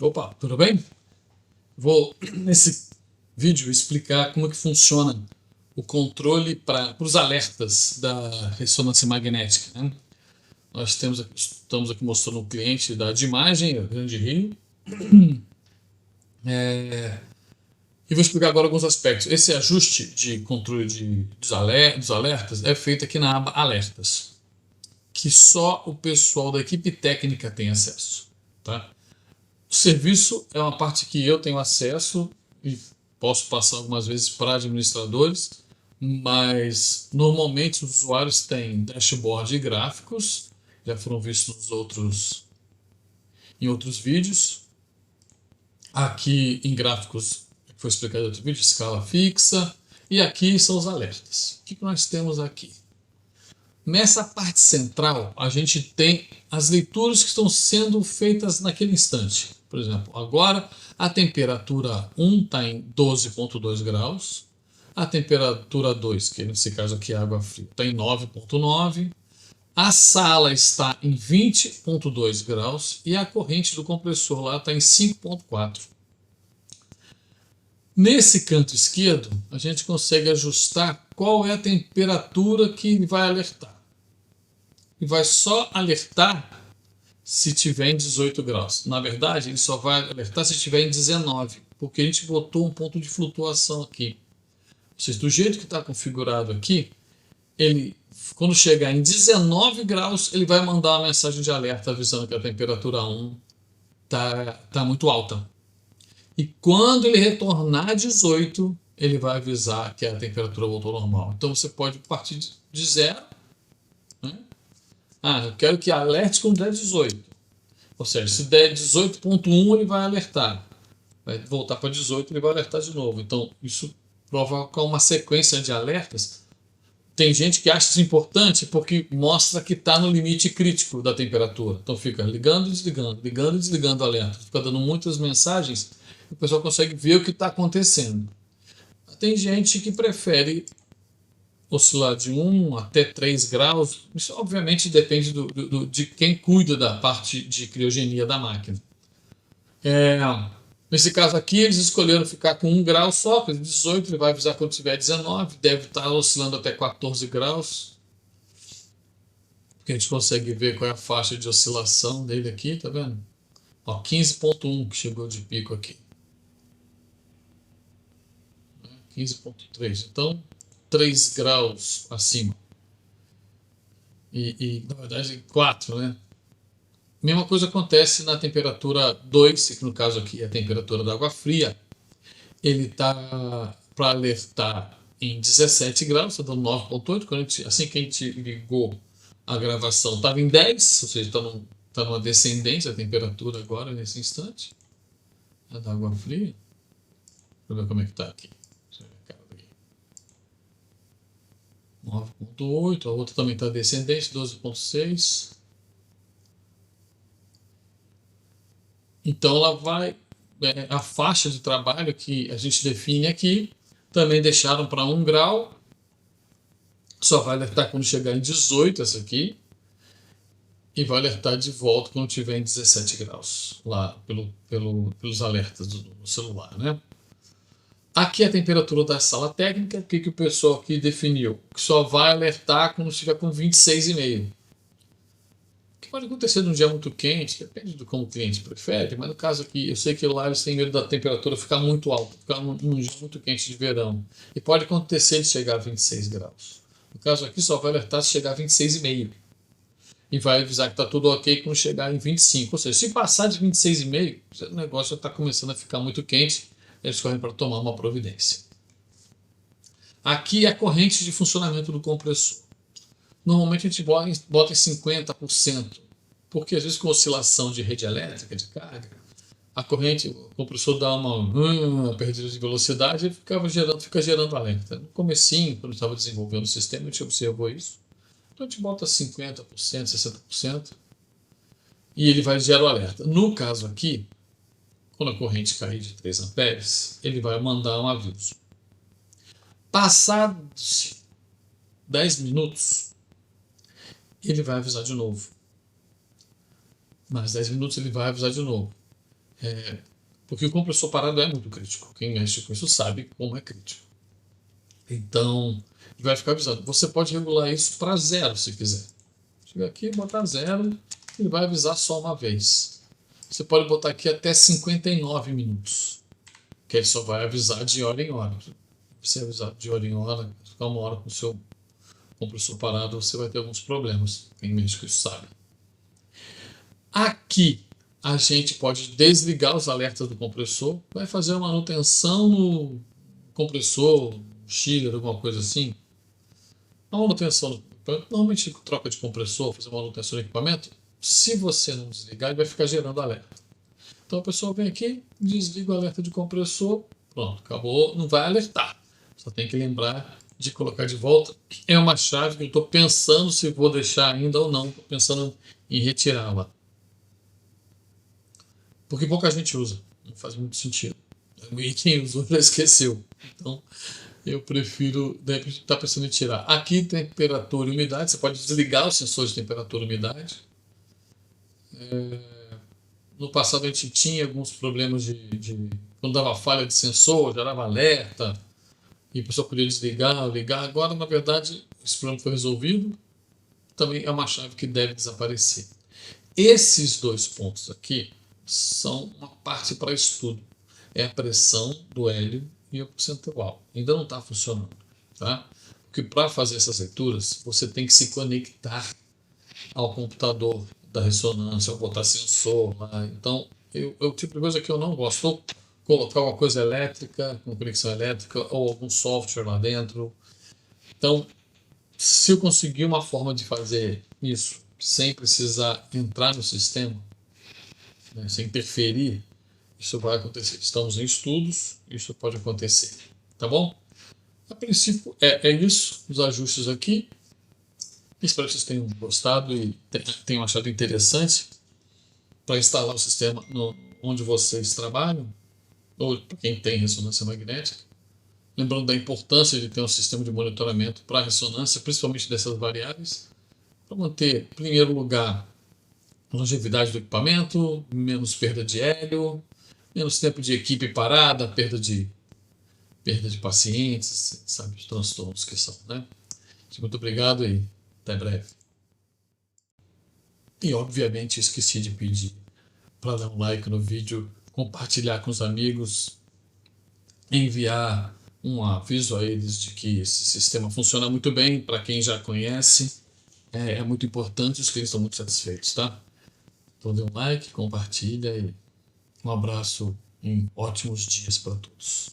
Opa, tudo bem? Vou nesse vídeo explicar como é que funciona o controle para os alertas da ressonância magnética, né? Estamos aqui mostrando o cliente da imagem, o Grande Rio, e vou explicar agora alguns aspectos. Esse ajuste de controle dos alertas é feito aqui na aba Alertas, que só o pessoal da equipe técnica tem acesso, tá? O serviço é uma parte que eu tenho acesso e posso passar algumas vezes para administradores, mas normalmente os usuários têm dashboard e gráficos, já foram vistos em outros vídeos. Aqui em gráficos, foi explicado em outro vídeo, escala fixa, e aqui são os alertas. O que nós temos aqui? Nessa parte central, a gente tem as leituras que estão sendo feitas naquele instante. Por exemplo, agora a temperatura 1 está em 12,2 graus, a temperatura 2, que nesse caso aqui é água fria, está em 9,9, a sala está em 20,2 graus e a corrente do compressor lá está em 5,4. Nesse canto esquerdo, a gente consegue ajustar qual é a temperatura que vai alertar. E vai só alertar se tiver em 18 graus. Na verdade, ele só vai alertar se estiver em 19, porque a gente botou um ponto de flutuação aqui. Ou seja, do jeito que está configurado aqui, ele, quando chegar em 19 graus, ele vai mandar uma mensagem de alerta avisando que a temperatura 1 está muito alta. E quando ele retornar a 18, ele vai avisar que a temperatura voltou ao normal. Então você pode partir de zero, né? Eu quero que alerte quando der 18. Ou seja, se der 18,1 ele vai alertar. Vai voltar para 18 ele vai alertar de novo. Então isso provoca uma sequência de alertas. Tem gente que acha isso importante porque mostra que está no limite crítico da temperatura. Então fica ligando e desligando o alerta. Fica dando muitas mensagens e o pessoal consegue ver o que está acontecendo. Tem gente que prefere oscilar de 1 até 3 graus. Isso obviamente depende de quem cuida da parte de criogenia da máquina. Nesse caso aqui, eles escolheram ficar com 1 grau só, para 18, ele vai avisar quando tiver 19, deve estar oscilando até 14 graus. Que a gente consegue ver qual é a faixa de oscilação dele aqui, tá vendo? 15,1 que chegou de pico aqui. 15,3. Então, 3 graus acima. Na verdade, 4, né? Mesma coisa acontece na temperatura 2, que no caso aqui é a temperatura da água fria. Ele está para alertar em 17 graus, está dando 9,8. Assim que a gente ligou a gravação, estava em 10, ou seja, está numa descendência a temperatura agora, nesse instante. A da água fria. Deixa eu ver como é que está aqui. 9,8, a outra também está descendente, 12,6. Então ela vai, a faixa de trabalho que a gente define aqui, também deixaram para 1 grau, só vai alertar quando chegar em 18 essa aqui, e vai alertar de volta quando tiver em 17 graus, lá pelos alertas do celular, né? Aqui é a temperatura da sala técnica, o que o pessoal aqui definiu? Que só vai alertar quando estiver com 26,5. O que pode acontecer num dia muito quente, depende do como o cliente prefere, mas no caso aqui, eu sei que lá eles têm medo da temperatura ficar muito alta, ficar num dia muito quente de verão. E pode acontecer de chegar a 26 graus. No caso aqui, só vai alertar se chegar a 26,5. E vai avisar que está tudo ok quando chegar em 25. Ou seja, se passar de 26,5, o negócio já está começando a ficar muito quente, eles correm para tomar uma providência. Aqui é a corrente de funcionamento do compressor. Normalmente a gente bota em 50%, porque às vezes com oscilação de rede elétrica, de carga, a corrente, o compressor dá uma perdida de velocidade e fica gerando alerta. No comecinho, quando estava desenvolvendo o sistema, a gente observou isso. Então a gente bota 50%, 60% e ele vai gerar o alerta. No caso aqui, quando a corrente cair de 3 amperes, ele vai mandar um aviso. Passados 10 minutos, ele vai avisar de novo. Mais 10 minutos ele vai avisar de novo. Porque o compressor parado é muito crítico. Quem mexe com isso sabe como é crítico. Então, ele vai ficar avisando. Você pode regular isso para 0 se quiser. Chega aqui, botar 0, ele vai avisar só uma vez. Você pode botar aqui até 59 minutos, que ele só vai avisar de hora em hora. Se você avisar de hora em hora, ficar uma hora com o seu compressor parado, você vai ter alguns problemas. Quem mexe com isso sabe. Aqui a gente pode desligar os alertas do compressor, vai fazer uma manutenção no compressor, chiller, alguma coisa assim. A manutenção do equipamento, normalmente troca de compressor, fazer uma manutenção do equipamento, se você não desligar, ele vai ficar gerando alerta. Então a pessoa vem aqui, desliga o alerta de compressor, pronto, acabou, não vai alertar. Só tem que lembrar de colocar de volta. É uma chave que eu estou pensando se vou deixar ainda ou não, estou pensando em retirá-la. Porque pouca gente usa, não faz muito sentido. E quem usou já esqueceu. Então eu prefiro, de repente, estar pensando em tirar. Aqui temperatura e umidade, você pode desligar os sensores de temperatura e umidade. No passado a gente tinha alguns problemas quando dava falha de sensor, já dava alerta, e a pessoa podia desligar ou ligar. Agora, na verdade, esse problema foi resolvido. Também é uma chave que deve desaparecer. Esses dois pontos aqui são uma parte para estudo. É a pressão do hélio e o percentual. Ainda não está funcionando. Tá? Porque para fazer essas leituras, você tem que se conectar ao computador da ressonância, ou botar sensor lá. Então, o tipo de coisa que eu não gosto. Ou colocar uma coisa elétrica, com conexão elétrica, ou algum software lá dentro. Então, se eu conseguir uma forma de fazer isso sem precisar entrar no sistema, né, sem interferir, isso vai acontecer. Estamos em estudos, isso pode acontecer. Tá bom? A princípio é isso, os ajustes aqui. Espero que vocês tenham gostado e tenham achado interessante para instalar o sistema onde vocês trabalham, ou para quem tem ressonância magnética. Lembrando da importância de ter um sistema de monitoramento para a ressonância, principalmente dessas variáveis, para manter, em primeiro lugar, a longevidade do equipamento, menos perda de hélio, menos tempo de equipe parada, perda de pacientes, sabe, os transtornos que são, né? Muito obrigado e até breve. E obviamente esqueci de pedir para dar um like no vídeo, compartilhar com os amigos, enviar um aviso a eles de que esse sistema funciona muito bem, para quem já conhece, é muito importante, os clientes estão muito satisfeitos, tá? Então dê um like, compartilha e um abraço em ótimos dias para todos.